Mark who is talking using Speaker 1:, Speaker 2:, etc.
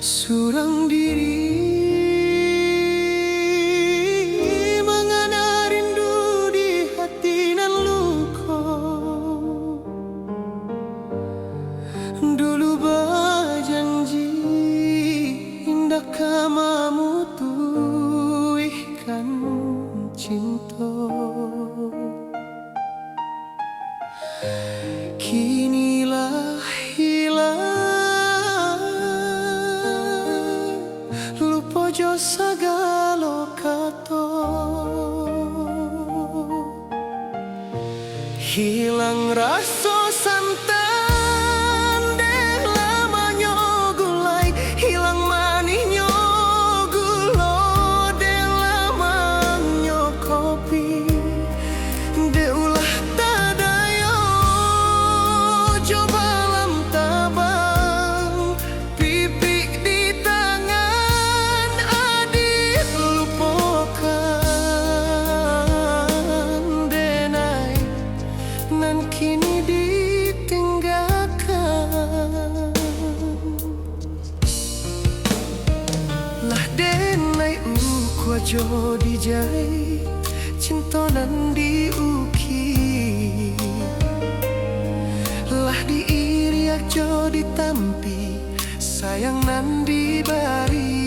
Speaker 1: Surang diri mengana rindu di hati nan luka. Dulu berjanji indah kamamu tuihkan cinta. Kinilah hilang, lupa jo segala kata. Hilang rasa santan deh lamanya gulai, hilang manisnya gula deh lamanya kopi. Deh ulah tadaya coba lam tabang, pipik di tangan adik lupakan denai nan kini ditinggalkan. Lah denai ku ajo dijai cinta nan diuki, lah diiri ajo ditampi sayang nan dibari.